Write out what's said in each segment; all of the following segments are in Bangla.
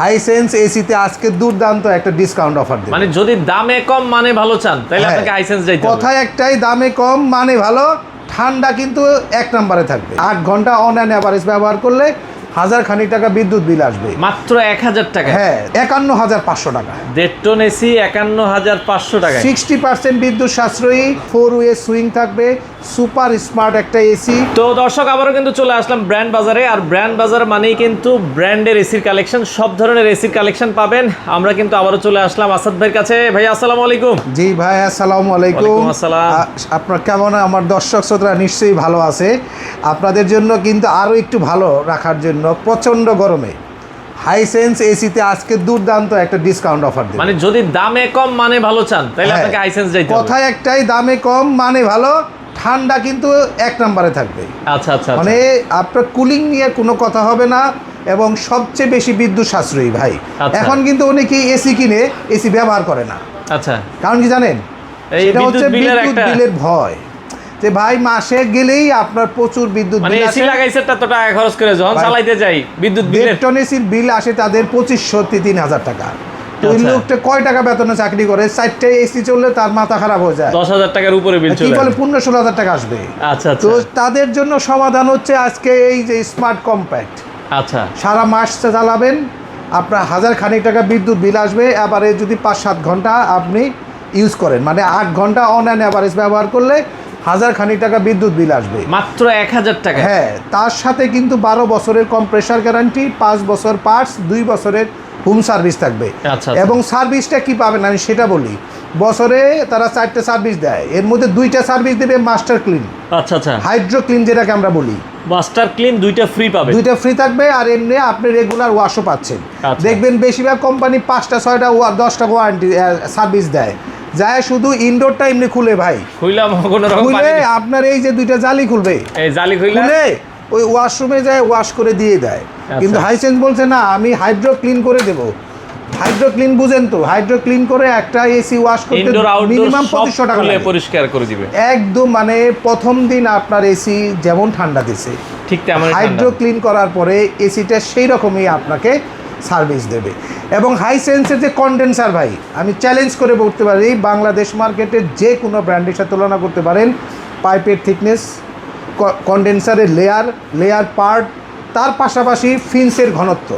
হাইসেন্স এসিতে আজকে দুর্দান্ত একটা ডিসকাউন্ট অফার দেব। মানে যদি দামে কম মানে ভালো চান তাহলে আপনাকে হাইসেন্স যাইতে হবে। কথা একটাই, দামে কম মানে ভালো, ঠান্ডা কিন্তু এক নম্বরে থাকবে। 8 ঘন্টা অন অ্যান্ড অ্যাভারেজ ব্যবহার করলে 1000 খানিক টাকা বিদ্যুৎ বিল আসবে। মাত্র 1000 টাকা? হ্যাঁ, 51500 টাকা। 1.5 টন এসি 51500 টাকা। 60% বিদ্যুৎ সাশ্রয়ী, 4 ওয়ে সুইং থাকবে, সুপার স্মার্ট একটা এসি। তো দর্শক, আবারও কিন্তু চলে আসলাম ব্র্যান্ড বাজারে। আর ব্র্যান্ড বাজার মানেই কিন্তু ব্র্যান্ডের এসির কালেকশন, সব ধরনের এসির কালেকশন পাবেন। আমরা কিন্তু আবারও চলে আসলাম আসাদ ভাইয়ের কাছে। ভাই আসসালামু আলাইকুম। জি ভাই, আসসালামু আলাইকুম। ওয়ালাইকুম আসসালাম। আপনার কেমন? আমার দর্শক শ্রোতারা নিশ্চয়ই ভালো আছে। আপনাদের জন্য কিন্তু আরও একটু ভালো রাখার জন্য প্রচণ্ড গরমে হাইসেন্স এসিতে আজকে দুর্দান্ত একটা ডিসকাউন্ট অফার দেব। মানে যদি দামে কম মানে ভালো চান তাহলে আপনাকে হাইসেন্স যাইতে হবে। কথা একটাই, দামে কম মানে ভালো, ঠান্ডা কিন্তু এক নম্বরে থাকবে। আচ্ছা আচ্ছা, মানে আপনার কুলিং নিয়ে কোনো কথা হবে না এবং সবচেয়ে বেশি বিদ্যুৎ সাশ্রয়ী ভাই। এখন কিন্তু অনেকেই এসি কিনে এসি ব্যবহার করে না। আচ্ছা, কারণ কি জানেন? এটা হচ্ছে বিদ্যুৎ বিলের ভয়, যে ভাই মাসে গেলেই আপনার প্রচুর বিদ্যুৎ মানে বিল এসি আসে। লাগাইছে এত টাকা খরচ করে যখন চালাইতে যাই বিদ্যুৎ বিল, 1.5 টন এসির বিল আসে তাদের 2500-3000 টাকা। তো ওই লোকটা কয় টাকা বেতনে চাকরি করে? 4টে এসি চললে তার মাথা খারাপ হয়ে যায়। 10,000 টাকার উপরে বিল চলে, কি বলে 15-16,000 টাকা আসবে। আচ্ছা আচ্ছা। তো তাদের জন্য সমাধান হচ্ছে আজকে এই যে স্মার্ট কম্প্যাক্ট। আচ্ছা, সারা মাস চালাবেন, আপনার 1000 খানিক টাকা বিদ্যুৎ বিল আসবে। এবারে যদি 5-7 ঘন্টা আপনি ইউজ করেন, মানে 8 ঘন্টা অন অ্যান্ড অ্যাভারেজ ব্যবহার করলে 1000 খানিক টাকা বিদ্যুৎ বিল আসবে মাত্র 1000 টাকা। হ্যাঁ, তার সাথে কিন্তু 12 বছরের কম্প্রেসার গ্যারান্টি, 5 বছর পার্টস, 2 বছরের হোম সার্ভিস থাকবে। আচ্ছা। এবং সার্ভিসটা কি পাবেন আমি সেটা বলি। বছরে তারা 4টে সার্ভিস দেয়, এর মধ্যে 2টা সার্ভিস দেবে মাস্টার ক্লিন। আচ্ছা আচ্ছা, হাইড্রো ক্লিন যেটাকে আমরা বলি, মাস্টার ক্লিন 2টা ফ্রি পাবে। 2টা ফ্রি থাকবে। আর এমনি আপনি রেগুলার ওয়াশও পাচ্ছেন। আচ্ছা। দেখবেন বেশিরভাগ কোম্পানি 5টা 6টা 10টা ওয়ারেন্টি সার্ভিস দেয়, যায় শুধু ইনডোরটা এমনি খুলে ভাই, খুইলাম কোনো রকম খুলে আপনার এই যে 2টা জালি খুলবে, এই জালি খুইলা খুলে ওই ওয়াশরুমে যায় ওয়াশ করে দিয়ে দেয়। কিন্তু হাইসেন্স বলছে না, আমি হাইড্রো ক্লিন করে দেব। হাইড্রো ক্লিন বুঝেন তো? হাইড্রো ক্লিন করে একটা এসি ওয়াশ করতে মিনিমাম 2500 টাকা লাগে, পরিষ্কার করে দিবে একদম। মানে প্রথম দিন আপনার এসি যেমন ঠান্ডা দিছে, ঠিক তেমন হাইড্রো ক্লিন করার পরে এসিটা সেই রকমই আপনাকে সার্ভিস দেবে। এবং হাইসেন্সের যে কন্ডেন্সার ভাই, আমি চ্যালেঞ্জ করে বলতে পারি বাংলাদেশ মার্কেটের যে কোনো ব্র্যান্ডের সাথে তুলনা করতে পারেন। পাইপের থিকনেস, কন্ডেন্সারের লেয়ার পার্ট, তার পাশাপাশি ফিন্সের ঘনত্ব,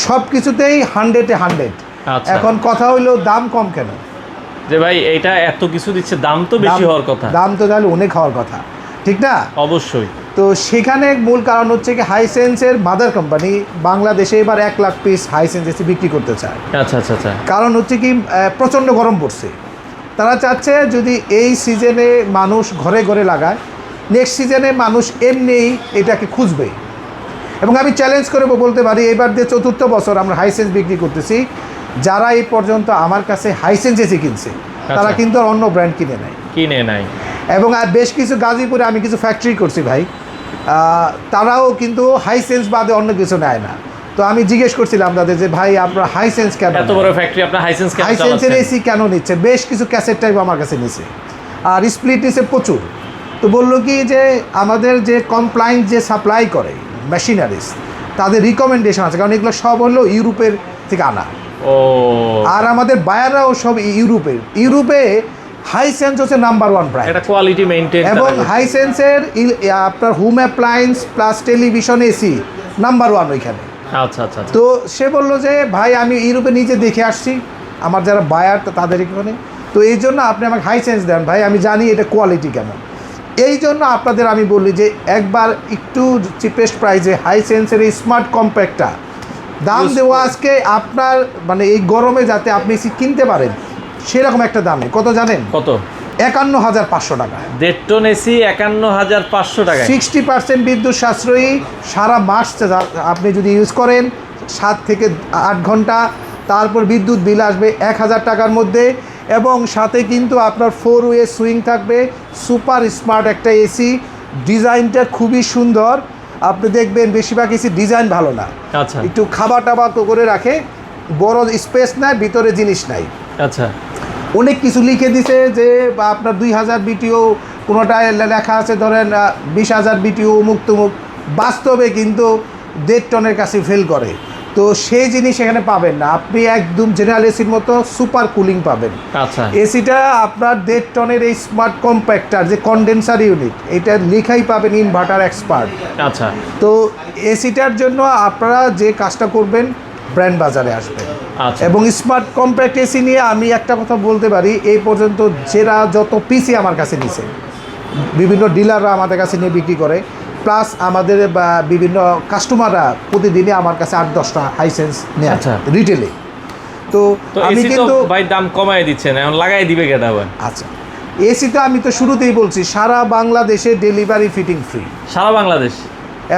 সব কিছুতেই 100-এ 100। এখন কথা হইলো দাম কম কেন? যে ভাই এটা এত কিছু দিচ্ছে, দাম তো বেশি হওয়ার কথা। দাম তো তাহলে অনেক হওয়ার কথা, ঠিক না? অবশ্যই। তো সেখানে মূল কারণ হচ্ছে কি, হাইসেন্সের মাদার কোম্পানি বাংলাদেশে এবার 1 লাখ পিস হাইসেন্স এসি বিক্রি করতে চায়। আচ্ছা আচ্ছা আচ্ছা। কারণ হচ্ছে কি, প্রচণ্ড গরম পড়ছে। তারা চাচ্ছে যদি এই সিজনে মানুষ ঘরে ঘরে লাগায়, নেক্সট সিজনে মানুষ এমনিই এটাকে খুঁজবে। এবং আমি চ্যালেঞ্জ করে বলতে পারি, এবার যে 4র্থ বছর আমরা হাইসেন্স বিক্রি করতেছি, যারা এই পর্যন্ত আমার কাছে হাইসেন্স এসি কিনছে তারা কিন্তু অন্য ব্র্যান্ড কিনে নাই। এবং বেশ কিছু গাজীপুরে আমি কিছু ফ্যাক্টরি করছি ভাই, তারাও কিন্তু হাইসেন্স বাদে অন্য কিছু নেয় না। তো আমি জিজ্ঞেস করছিলাম তাদের যে ভাই আপনার হাইসেন্স কেন, এত বড় ফ্যাক্টরি আপনার হাইসেন্সের এসি কেন নিচ্ছে? বেশ কিছু ক্যাসেট টাইপ আমার কাছে নিছে, আর স্প্লিট নিছে প্রচুর। তো বললো কি যে আমাদের যে কমপ্লায়েন্স যে সাপ্লাই করে মেশিনারিজ, তাদের রিকমেন্ডেশন আছে, কারণ এগুলো সব হলো ইউরোপের থেকে আনা। আর আমাদের বায়াররাও সব ইউরোপে হাইসেন্স হচ্ছে নাম্বার 1 ব্র্যান্ড। এটা কোয়ালিটি মেইনটেইন। এবং হাইসেন্সের আপনার home appliance plus television AC number 1 ওইখানে। আচ্ছা আচ্ছা। তো সে বললো যে ভাই আমি ইউরোপে নিজে দেখে আসছি, আমার যারা বায়ার তাদের এখানে, তো এই জন্য আপনি আমাকে হাইসেন্স দেন ভাই, আমি জানি এটা কোয়ালিটি কেমন। এই জন্য আপনাদের আমি বলি যে একবার একটু চিপেস্ট প্রাইসে হাইসেন্সের এই স্মার্ট কম্প্যাক্টটা দাম দেওয়া আজকে আপনার, মানে এই গরমে যাতে আপনি এসি কিনতে পারেন সেরকম একটা দামে। কত জানেন? কত? 51500 টাকা। 1.5 টন এসি 51500 টাকা। 60% বিদ্যুৎ সাশ্রয়ী, সারা মাস আপনি যদি ইউজ করেন 7 থেকে 8 ঘন্টা, তারপর বিদ্যুৎ বিল আসবে 1000 টাকার মধ্যে। এবং সাথে কিন্তু আপনার 4 ওয়ে সুইং থাকবে, সুপার স্মার্ট একটা এসি। ডিজাইনটা খুবই সুন্দর, আপনি দেখবেন বেশিরভাগ এসি ডিজাইন ভালো না, আচ্ছা, একটু খাবার টাবার করে রাখে, বড় স্পেস নাই, ভিতরে জিনিস নাই। আচ্ছা, অনেক কিছু লিখে দিছে যে আপনার 2000 বিটিও, কোনোটায় লেখা আছে ধরেন 20000 বিটিও মুক্তমুখ, বাস্তবে কিন্তু 1.5 টনের কাছে ফেল করে। তো সেই জিনিস এখানে পাবেন না, আপনি একদম জেনারেল এসির মতো সুপার কুলিং পাবেন। আচ্ছা এসিটা আপনার 1.5 টনের এই স্মার্ট কম্প্যাক্টার যে কন্ডেন্সার ইউনিট, এটা লেখাই পাবেন ইনভার্টার এক্সপার্ট। আচ্ছা তো এসিটার জন্য আপনারা যে কাজটা করবেন, ব্র্যান্ড বাজারে আসবেন। আচ্ছা এবং স্মার্ট কম্প্যাক্ট এসি নিয়ে আমি একটা কথা বলতে পারি, এই পর্যন্ত যারা যত পিসি আমার কাছে নিছে, বিভিন্ন ডিলাররা আমাদের কাছে নিয়ে বিক্রি করে, প্লাস আমাদের বিভিন্ন কাস্টমাররা প্রতিদিনই আমার কাছে 8-10টা হাইসেন্স নেয় আচ্ছা। রিটেলে। তো তো আমি এসি তো কিন্তু ভাই দাম কমায় দিচ্ছেন, এখন লাগাই দিবে কেটা ভাই? আচ্ছা, এসিতে আমি তো শুরুতেই বলছি সারা বাংলাদেশে ডেলিভারি ফিটিং ফ্রি, সারা বাংলাদেশ।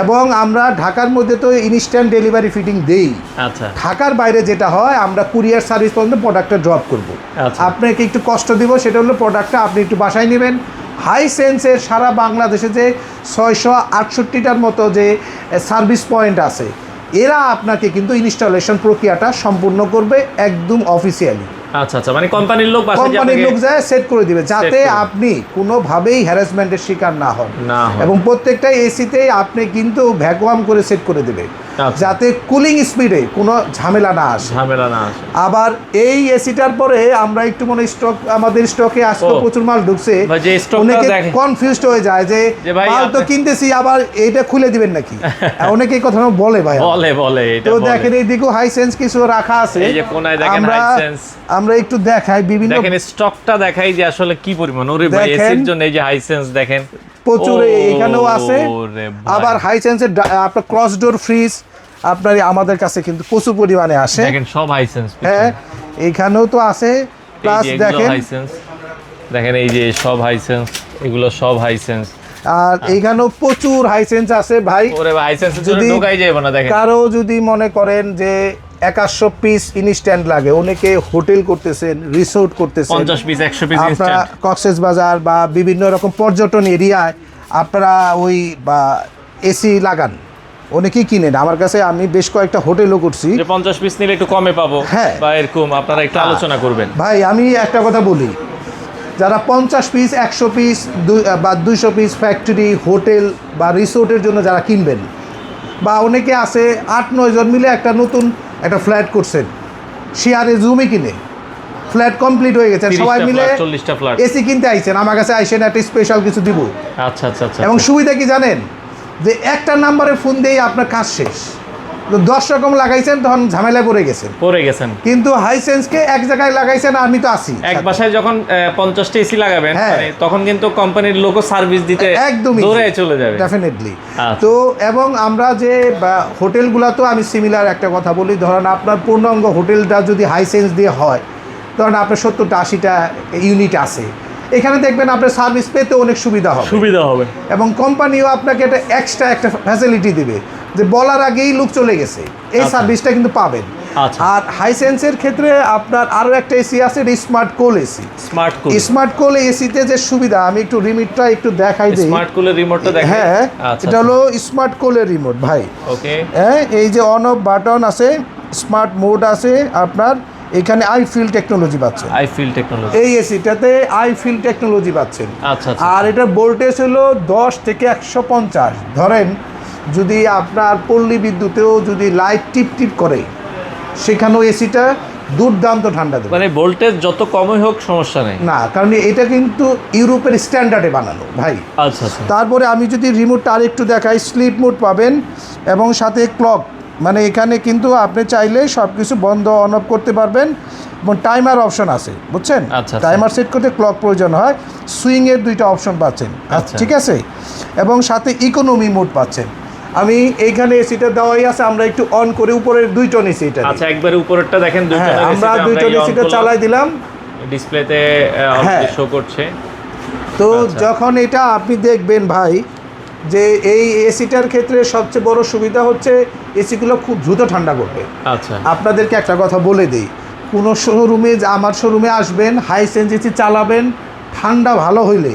এবং আমরা ঢাকার মধ্যে তো ইনস্ট্যান্ট ডেলিভারি ফিটিং দেই। আচ্ছা ঢাকার বাইরে যেটা হয়, আমরা কুরিয়ার সার্ভিস পর্যন্ত প্রোডাক্টটা ড্রপ করব। আচ্ছা। আপনাকে একটু কষ্ট দিব, সেটা হলো প্রোডাক্টটা আপনি একটু বাসায় নেবেন। হাইসেন্সের সারা বাংলাদেশে যে 668টার মতো যে সার্ভিস পয়েন্ট আছে, এরা আপনাকে কিন্তু ইনস্টলেশন প্রক্রিয়াটা সম্পূর্ণ করবে একদম অফিসিয়ালি। আচ্ছা আচ্ছা, মানে কোম্পানির লোক বাসায় গিয়ে কোম্পানির আপনাকে লোক যায় সেট করে দিবে, যাতে করে। আপনি কোনোভাবেই হ্যারাসমেন্টের শিকার না হন। না হয়। এবং প্রত্যেকটা এসিতেই আপনি কিন্তু ভ্যাকুয়াম করে সেট করে দেবে, আচ্ছা। যাতে কুলিং স্পিডে কোনো ঝামেলা না আসে। ঝামেলা না আসে। আবার এই এসিটার পরে আমরা একটু মনে স্টক, আমাদের স্টকে আজকে ও। প্রচুর মাল ঢুকছে, ভাই, যে স্টকটা অনেকে দেখে- কনফিউজড হয়ে যায় যে যে ভাই মাল তো আপনি- কিনতেছি, আবার এইটা খুলে দিবেন নাকি। অনেকে এই কথা বলে ভাই। বলে বলে এটা তো বলে। দেখেন এইদিকেও হাইসেন্স কিছু রাখা আছে, এই যে কোনায় দেখেন Hisense। আমরা একটু দেখাই বিভিন্ন দেখেন স্টকটা দেখাই যে আসলে কি পরিমাণ। ওরে ভাই, দেখেন। এসির জন্য এই যে হাইসেন্স দেখেন প্রচুর এখানেও আছে। ওরে ভাই। আবার হাইসেন্সের আপনার ক্রস ডোর ফ্রিজ আপনার আমাদের কাছে কিন্তু প্রচুর পরিমাণে আসে। দেখেন সব হাইসেন্স। হ্যাঁ, এইখানেও তো আছে। প্লাস দেখেন হাইসেন্স, দেখেন এই যে সব হাইসেন্স, এগুলো সব হাইসেন্স। আর এইখানেও প্রচুর হাইসেন্স আছে ভাই। ওরে ভাই, হাইসেন্সের জন্য যদি ঢোকাই যাবে না। দেখেন কারো যদি মনে করেন যে 100 পিস ইনস্ট্যান্ট লাগে, অনেকে হোটেল করতেছেন, রিসোর্ট করতেছেন, 50 পিস 100 পিস আপনারা ইনস্ট্যান্ট। কক্সেস বাজার বা বিভিন্ন রকম পর্যটন এরিয়ায় আপনারা ওই বা এসি লাগান, অনেকেই কিনেন। আমার কাছে আমি বেশ কয়েকটা হোটেলও করছি। যে 50 পিস নিলে একটু কমে পাবো, হ্যাঁ। বা এরকম আপনারা একটু আলোচনা করবেন। ভাই আমি একটা কথা বলি, যারা 50 পিস 100 পিস বা 200 পিস ফ্যাক্টরি, হোটেল বা রিসোর্টের জন্য যারা কিনবেন, বা অনেকে আছে 8-9 জন মিলে একটা নতুন একটা ফ্ল্যাট করছেন, শেয়ারে জমি কিনে ফ্ল্যাট কমপ্লিট হয়ে গেছে, 30টা সবাই মিলে ফ্ল্যাট, 40টা ফ্ল্যাট। এসি কিনতে আইছেন, আমার কাছে আইসেন, একটা স্পেশাল কিছু দিব। আচ্ছা আচ্ছা আচ্ছা। এবং সুবিধা কি জানেন, যে একটা নাম্বারে ফোন দিয়েই আপনার কাজ শেষ। তো 10 রকম লাগাইছেন, তখন ঝামেলায় পড়ে গেছেন। পড়ে গেছেন। কিন্তু হাইসেন্সকে এক জায়গায় লাগাইছেন, আমি তো আসি এক বাসায় যখন 50টা এসি লাগাবেন, হ্যাঁ। মানে তখন কিন্তু কোম্পানির লোকও সার্ভিস দিতে একদমই দৌড়ে চলে যাবে। ডেফিনেটলি। আচ্ছা। তো এবং আমরা যে হোটেলগুলো, তো আমি সিমিলার একটা কথা বলি, ধরেন আপনার পূর্ণাঙ্গ হোটেলটা যদি হাইসেন্স দিয়ে হয়, ধরেন আপনার 70-80টা ইউনিট আছে, এখানে দেখবেন আপনার সার্ভিস পেতে অনেক সুবিধা হবে। সুবিধা হবে। এবং কোম্পানিও আপনাকে একটা এক্সট্রা একটা ফ্যাসিলিটি দিবে, যে বলার আগেই লোক চলে গেছে, এই আচ্ছা। সার্ভিসটা কিন্তু পাবেন। আচ্ছা। আর হাইসেন্সের ক্ষেত্রে আপনার আরও একটা এসি আছে, স্মার্ট কোল এসি। স্মার্ট কুল। স্মার্ট কোল এসিতে যে সুবিধা, আমি একটু রিমোটটা একটু দেখাই দিই। স্মার্ট কুলের রিমোটটা দেখেন। হ্যাঁ, আচ্ছা এটা হলো স্মার্ট কোলের রিমোট ভাই। ওকে। হ্যাঁ, এই যে অন অফ বাটন আছে, স্মার্ট মোড আছে আপনার, এখানে আই ফিল টেকনোলজি পাচ্ছেন। I feel technology. এই এসিটাতে আই ফিল টেকনোলজি পাচ্ছেন। আচ্ছা আচ্ছা। আর এটা ভোল্টেজ হলো 10 থেকে 150। ধরেন যদি আপনার পল্লী বিদ্যুতেও যদি লাইট টিপ টিপ করে, সেখানেও এসিটা দুর্দান্ত ঠান্ডা দেবে। মানে ভোল্টেজ যত কমই হোক সমস্যা নেই। না, কারণ এটা কিন্তু ইউরোপের স্ট্যান্ডার্ডে বানানো ভাই। আচ্ছা আচ্ছা। তারপরে আমি যদি রিমোটটা আরেকটু দেখাই, স্লিপ মোড পাবেন এবং সাথে ক্লক, মানে এখানে কিন্তু আপনি চাইলে সব কিছু বন্ধ অন অফ করতে পারবেন, এবং টাইমার অপশন আছে, বুঝছেন? আচ্ছা। টাইমার সেট করতে ক্লক প্রয়োজন হয়, সুইংয়ের 2টা অপশন পাচ্ছেন। আচ্ছা। ঠিক আছে, এবং সাথে ইকোনমি মোড পাচ্ছেন। আমি এইখানে এসিটা দেওয়াই আছে, আমরা একটু অন করে উপরের 2 টন এসি এটা। আচ্ছা, একবারে উপরেরটা দেখেন, দুই হ্যাঁ, টনের আমরা এসিটা 2 টন আমরা এসিটা চালাই দিলাম। ডিসপ্লেতে হ্যাঁ। শো করছে। তো আচ্ছা। যখন এটা আপনি দেখবেন ভাই, যে এই এসিটার ক্ষেত্রে সবচেয়ে বড় সুবিধা হচ্ছে এসিগুলো খুব দ্রুত ঠান্ডা করবে। আচ্ছা। আপনাদেরকে একটা কথা বলে দিই, কোনো শোরুমে, আমার শোরুমে আসবেন, হাইসেন্স এসি চালাবেন, ঠান্ডা ভালো হইলে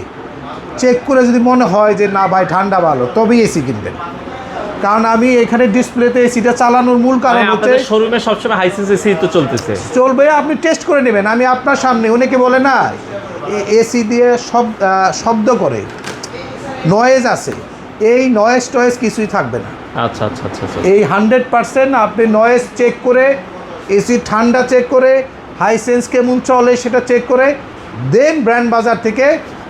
চেক করে যদি মনে হয় যে না ভাই ঠান্ডা ভালো, তবেই এসি কিনবেন। কারণ আমি এখানে ডিসপ্লেতে এসিটা চালানোর মূল কারণ হচ্ছে, আপনাদের শোরুমে সবসময় হাইসেন্স এসি তো চলতেছে। চলবে, আপনি টেস্ট করে নেবেন। আমি আপনার সামনে, অনেকে বলে না এসি দিয়ে শব্দ করে, নয়েজ আছে, এই নয়েজ টয়েজ কিছুই থাকবে না। আচ্ছা আচ্ছা আচ্ছা আচ্ছা। এই 100% আপনি নয়েজ চেক করে, এসি ঠান্ডা চেক করে, হাইসেন্স কেমন চলে সেটা চেক করে দেন ব্র্যান্ড বাজার থেকে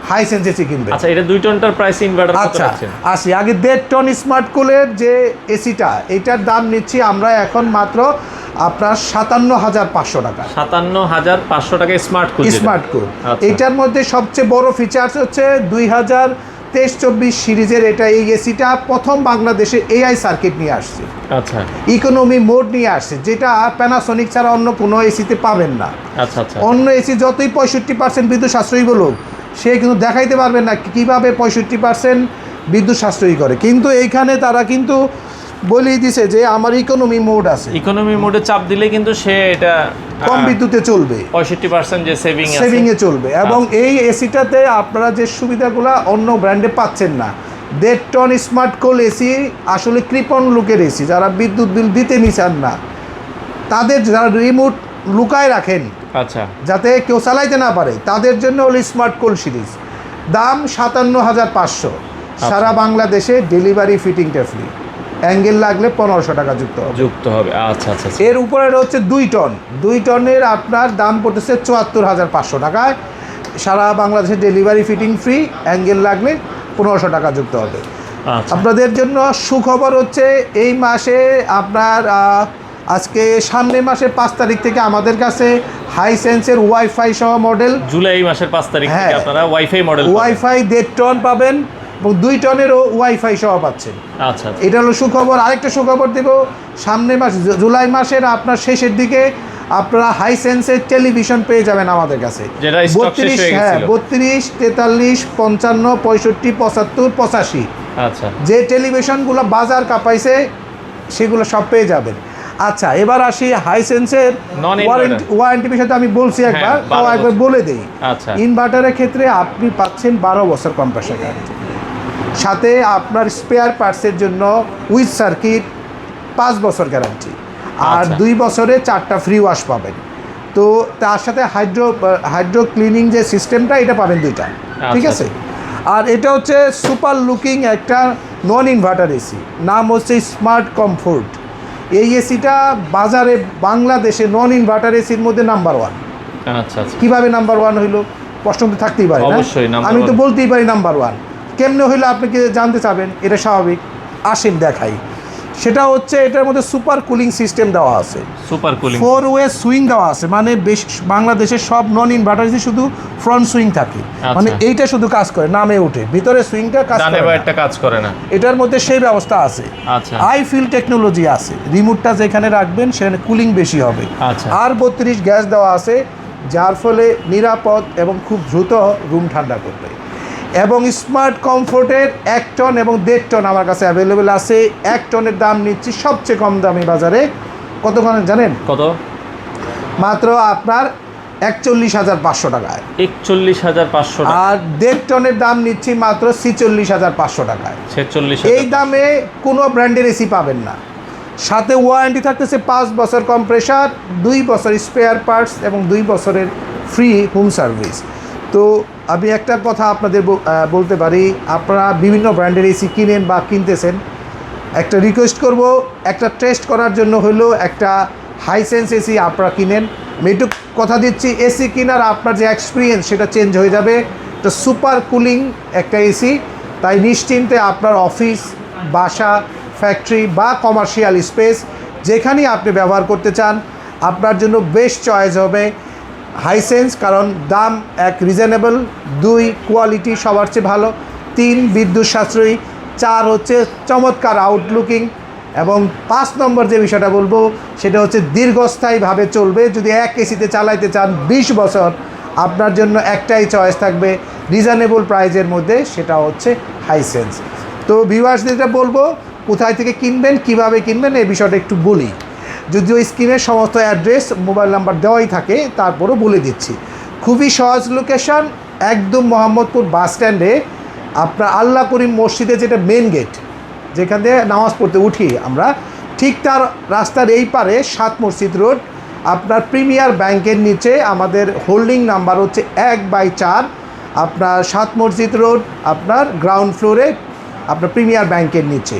হাইসেন্স এসি কিনবেন। আচ্ছা, এটা 2 টনটার প্রাইস ইনভার্টার কত আচ্ছা রাখছেন? আসি আগে 1.5 টন স্মার্ট কুলের যে এসিটা, এটার দাম নিচ্ছি আমরা এখন মাত্র আপনার 57,500 টাকা। 57,500 টাকা স্মার্ট কুল। স্মার্ট কুল আচ্ছা। এটার মধ্যে সবচেয়ে বড় ফিচার্স হচ্ছে 2023-24 সিরিজের এটা, এই এসিটা প্রথম বাংলাদেশে এআই সার্কিট নিয়ে আসছে, আচ্ছা ইকোনমি মোড নিয়ে আসছে, যেটা প্যানাসোনিক ছাড়া অন্য কোনো এসিতে পাবেন না। আচ্ছা আচ্ছা। অন্য এসি যতই 65% বিদ্যুৎ সাশ্রয়ী বলুক, সে কিন্তু দেখাইতে পারবেন না কীভাবে 65% বিদ্যুৎ সাশ্রয়ী করে, কিন্তু এইখানে তারা কিন্তু বলেই দিছে যে আমার ইকোনমি মোড আছে, ইকোনমি মোডে চাপ দিলে কিন্তু সে এটা কম বিদ্যুতে চলবে, 65% যে সেভিংয়ে চলবে। এবং এই এসিটাতে আপনারা যে সুবিধাগুলো অন্য ব্র্যান্ডে পাচ্ছেন না। 1.5 টন স্মার্ট কোল এসি আসলে কৃপণ লুকের এসি, যারা বিদ্যুৎ বিল দিতে নিচান না, তাদের যারা রিমোট লুকায় রাখেন আচ্ছা যাতে কেউ চালাইতে না পারে, তাদের জন্য হলো স্মার্ট কোল সিরিজ। দাম 57,500, সারা বাংলাদেশে ডেলিভারি ফিটিংটা ফ্রি, অ্যাঙ্গেল লাগলে 1500 টাকা যুক্ত হবে। আচ্ছা আচ্ছা আচ্ছা। এর উপরে হচ্ছে 2 টনের আপনার দাম পড়তেছে 74,500 টাকায়, সারা বাংলাদেশে ডেলিভারি ফিটিং ফ্রি, অ্যাঙ্গেল লাগলে 1500 টাকা যুক্ত হবে। আচ্ছা আপনাদের জন্য সুখবর হচ্ছে এই মাসে আপনার আজকে সামনের মাসে 5 তারিখ থেকে আমাদের কাছে হাইসেন্সের ওয়াইফাই সহ মডেল, জুলাই মাসের 5 তারিখ থেকে হ্যাঁ, আপনারা ওয়াইফাই মডেল ওয়াইফাই 1.5 টন পাবেন এবং 2 টনেরও ওয়াইফাই সহ পাচ্ছেন। আচ্ছা আচ্ছা। এটা হলো সুখবর। আরেকটা সুখবর দেব, সামনের মাস জুলাই মাসের আপনার শেষের দিকে আপনারা হাইসেন্সের টেলিভিশন পেয়ে যাবেন আমাদের কাছে, যেটা স্টক শেষ হয়ে গেছিল। 32, 43, 55, 65, 75, 85 আচ্ছা, যে টেলিভিশনগুলো বাজার কাঁপাইছে সেগুলো সব পেয়ে যাবেন। আচ্ছা, এবার আসি হাইসেন্সের ওয়ারেন্টি বিষয়টা আমি বলছি একবার, তাও একবার বলে দিই। আচ্ছা, ইনভার্টারের ক্ষেত্রে আপনি পাচ্ছেন 12 বছর কম্প্রেসার গ্যারান্টি, সাথে আপনার স্পেয়ার পার্টসের জন্য উইথ সার্কিট 5 বছর গ্যারান্টি, আর 2 বছরে 4টা ফ্রি ওয়াশ পাবেন। তো তার সাথে হাইড্রো ক্লিনিং যে সিস্টেমটা, এটা পাবেন 2টা, ঠিক আছে। আর এটা হচ্ছে সুপার লুকিং একটা নন ইনভার্টার এসি, নাম হচ্ছে স্মার্ট কমফোর্ট। এই এসিটা বাজারে বাংলাদেশে নন ইনভার্টার এসির মধ্যে নাম্বার 1। আচ্ছা আচ্ছা। কীভাবে নাম্বার 1 হইলো প্রশ্ন তো থাকতেই পারে, অবশ্যই আমি তো বলতেই পারি নাম্বার 1 কেমনে হইলো, আপনি কি জানতে চাবেন? এটা স্বাভাবিক, আসেন দেখাই। সেটা হচ্ছে এটার মধ্যে সুপার কুলিং সিস্টেম দেওয়া আছে, সুপার কুলিং 4 ওয়ে সুইং দেওয়া আছে, মানে বেশ বাংলাদেশের সব নন ইনভার্টার শুধু ফ্রন্ট সুইং থাকে, মানে এইটা শুধু কাজ করে, নামে ওঠে, ভিতরে সুইংটা কাজ করে না, এটার মধ্যে সেই ব্যবস্থা আছে। আচ্ছা, আই ফিল টেকনোলজি আছে, রিমোটটা যেখানে রাখবেন সেখানে কুলিং বেশি হবে। আচ্ছা, আর 32 গ্যাস দেওয়া আছে, যার ফলে নিরাপদ এবং খুব দ্রুত রুম ঠান্ডা করবে। এবং স্মার্ট কমফোর্টের 1 টন এবং 1.5 টন আমার কাছে অ্যাভেলেবেল আছে। 1 টনের দাম নিচ্ছি সবচেয়ে কম দামি বাজারে, কত জানেন? কত? মাত্র আপনার 41,500 টাকায়। 41,500 টাকা। আর 1.5 টনের দাম নিচ্ছি মাত্র 46,500 টাকায়। 46,000। এই দামে কোনো ব্র্যান্ডের এসি পাবেন না। সাথে ওয়ারেন্টি থাকতেছে 5 বছর কম্প্রেসার, 2 বছর স্পেয়ার পার্টস এবং 2 বছরের ফ্রি হোম সার্ভিস। তো আমি একটা কথা আপনাদের বলতে পারি, আপনারা বিভিন্ন ব্র্যান্ডের এসি কিনেন বা কিনতেছেন, একটা রিকোয়েস্ট করব, একটা টেস্ট করার জন্য হলো একটা হাইসেন্স এসি আপনারা কিনেন। আমি একটু কথা দিচ্ছি, এসি কেনার আপনার যে এক্সপিরিয়েন্স সেটা চেঞ্জ হয়ে যাবে। তো সুপার কুলিং একটা এসি, তাই নিশ্চিন্তে আপনার অফিস, বাসা, ফ্যাক্টরি বা কমার্শিয়াল স্পেস যেখানেই আপনি ব্যবহার করতে চান, আপনার জন্য বেস্ট চয়েস হবে হাইসেন্স। কারণ দাম 1 রিজনেবল, 2 কোয়ালিটি সবার চেয়ে ভালো, 3 বিদ্যুৎ সাশ্রয়ী, 4 হচ্ছে চমৎকার আউটলুকিং, এবং 5 নম্বর যে বিষয়টা বলবো সেটা হচ্ছে দীর্ঘস্থায়ীভাবে চলবে। যদি এক এসিতে চালাইতে চান 20 বছর, আপনার জন্য একটাই চয়েস থাকবে রিজনেবল প্রাইজের মধ্যে, সেটা হচ্ছে হাইসেন্স। তো ভিউয়ার্সদের যেটা বলবো, কোথায় থেকে কিনবেন, কিভাবে কিনবেন, এই বিষয়টা একটু বলি। যদিও স্ক্রিনের সমস্ত অ্যাড্রেস, মোবাইল নাম্বার দেওয়াই থাকে, তারপরও বলে দিচ্ছি। খুবই সহজ লোকেশন, একদম মোহাম্মদপুর বাস স্ট্যান্ডে আপনার আল্লাহ করিম মসজিদে যেটা মেন গেট, যেখান থেকে নামাজ পড়তে উঠি আমরা, ঠিক তার রাস্তার এই পারে 7 মসজিদ রোড, আপনার প্রিমিয়ার ব্যাংকের নিচে আমাদের হোল্ডিং নাম্বার হচ্ছে 1/4, আপনার 7 মসজিদ রোড, আপনার গ্রাউন্ড ফ্লোরে, আপনার প্রিমিয়ার ব্যাংকের নিচে।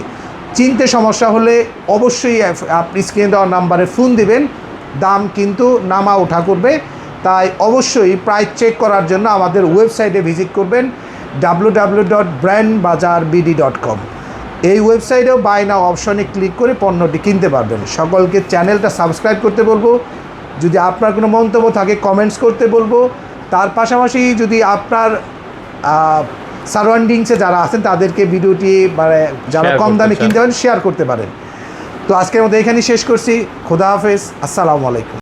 চিনতে সমস্যা হলে অবশ্যই আপনি স্ক্রিনে দেওয়া নাম্বারে ফোন দিবেন, দাম কিন্তু নামা ওঠা করবে। তাই অবশ্যই প্রাইস চেক করার জন্য আমাদের ওয়েবসাইটে ভিজিট করবেন www.brandbazarbd.com। এই ওয়েবসাইটেও বাই নাও অপশনে ক্লিক করে পণ্যটি কিনতে পারবেন। সকলকে চ্যানেলটা সাবস্ক্রাইব করতে বলবো, যদি আপনার কোনো মন্তব্য থাকে কমেন্টস করতে বলবো। তার পাশাপাশি যদি আপনার সারাউন্ডিংসে যারা আছেন তাদেরকে ভিডিওটি মানে যারা Share কম করতে দামে চান। কিনতে পারেন শেয়ার করতে পারেন। তো আজকের মতো এখানেই শেষ করছি। খোদা হাফেজ, আসসালামু আলাইকুম।